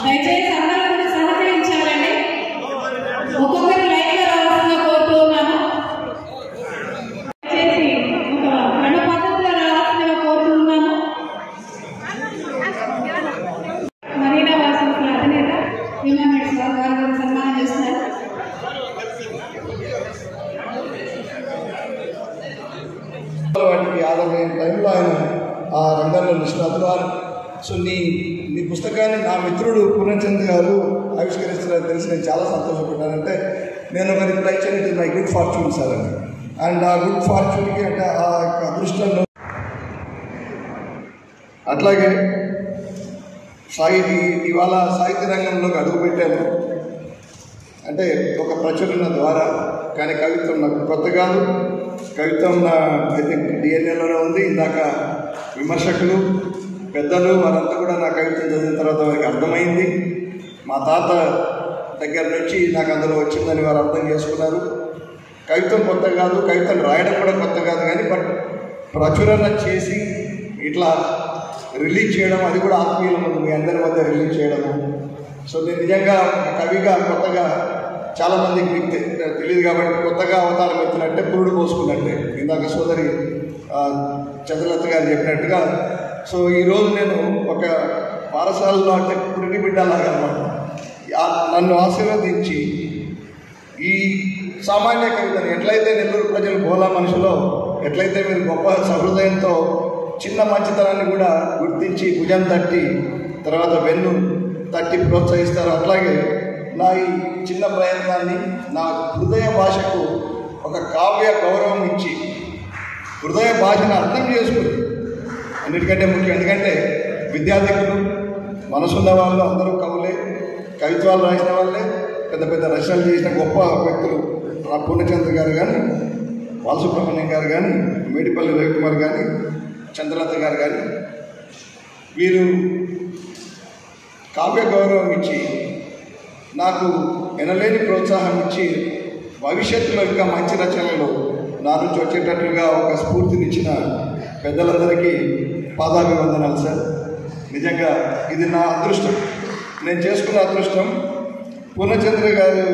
దయచేసి అందరూ కూడా సహకరించాలండి. ఒక్కొక్కరు లైన్ లో రావాల్సిందిగా కోరుతున్నాను. దయచేసి ఒక క్రమ పద్ధతిలో రావాల్సిందిగా కోరుతున్నాను. మరీనా వాసనల అధినేత యునైటెడ్ స్టేట్స్ వారిని సన్మానం చేస్తున్నారు. వాటికి ఆధారమైన టైంలో ఆయన ఆ రంగంలో నిష్ణాతులు. సో నీ పుస్తకాన్ని నా మిత్రుడు పూర్ణచంద్ర గారు ఆవిష్కరిస్తున్నారని తెలిసి నేను చాలా సంతోషపడ్డానంటే నేను మరి ట్రై చేయడం మై గుడ్ ఫార్చ్యూన్ సార్ అని. అండ్ ఆ గుడ్ ఫార్చ్యూన్కి అంటే ఆ యొక్క అదృష్టంలో అట్లాగే ఇవాళ సాహిత్య రంగంలోకి అడుగుపెట్టాను అంటే ఒక ప్రచురణ ద్వారా. కానీ కవిత్వం నాకు కొత్త కాదు. కవిత్వం నా ఐ థింక్ డిఎన్ఏలోనే ఉంది. ఇందాక విమర్శకులు పెద్దలు వారంతా కూడా నా కవిత్వం చదివిన తర్వాత వారికి అర్థమైంది. మా తాత దగ్గర నుంచి నాకు అందులో వచ్చిందని వారు అర్థం చేసుకున్నారు. కవిత్వం కొత్త కాదు, కవిత్వం రాయడం కూడా కొత్త కాదు. కానీ బట్ ప్రచురణ చేసి ఇట్లా రిలీజ్ చేయడం అది కూడా ఆత్మీయుల ముందు మీ అందరి మధ్య రిలీజ్ చేయడము. సో నేను నిజంగా కవిగా కొత్తగా చాలామందికి మీకు తెలియదు కాబట్టి కొత్తగా అవతారం ఎత్తినట్టే పురుడు పోసుకున్నట్టే ఇందాక సోదరి చంద్రలత గారు చెప్పినట్టుగా. సో ఈరోజు నేను ఒక పాఠశాలలో అంటే పురిటి బిడ్డలాగా అనమాట నన్ను ఆశీర్వదించి ఈ సామాన్య కవితను ఎట్లయితే నెల్లూరు ప్రజలు బోలా మనుషులో ఎట్లయితే మీరు గొప్ప సహృదయంతో చిన్న మంచితనాన్ని కూడా గుర్తించి భుజం తట్టి తర్వాత వెన్ను తట్టి ప్రోత్సహిస్తారు, అట్లాగే నా ఈ చిన్న ప్రయత్నాన్ని నా హృదయ భాషకు ఒక కావ్య గౌరవం ఇచ్చి హృదయ భాషను అర్థం చేసుకుని అన్నిటికంటే ముఖ్యం. ఎందుకంటే విద్యార్థులు మనసున్న వాళ్ళు అందరూ కవులే, కవిత్వాలు రాసిన వాళ్ళే, పెద్ద పెద్ద రచనలు చేసిన గొప్ప వ్యక్తులు పూర్ణచంద్ర గారు కానీ, బాలసుబ్రహ్మణ్యం గారు కానీ, మేడిపల్లి రవికుమార్ కానీ, చంద్రలత గారు కానీ వీరు కావ్య గౌరవం ఇచ్చి నాకు ఎనలేని ప్రోత్సాహం ఇచ్చి భవిష్యత్తులో ఇంకా మంచి రచనలు నా నుంచి వచ్చేటట్లుగా ఒక స్ఫూర్తినిచ్చిన పెద్దలందరికీ పాదాభివందనాలు సార్. నిజంగా ఇది నా అదృష్టం, నేను చేసుకున్న అదృష్టం. పూర్ణచంద్ర గారు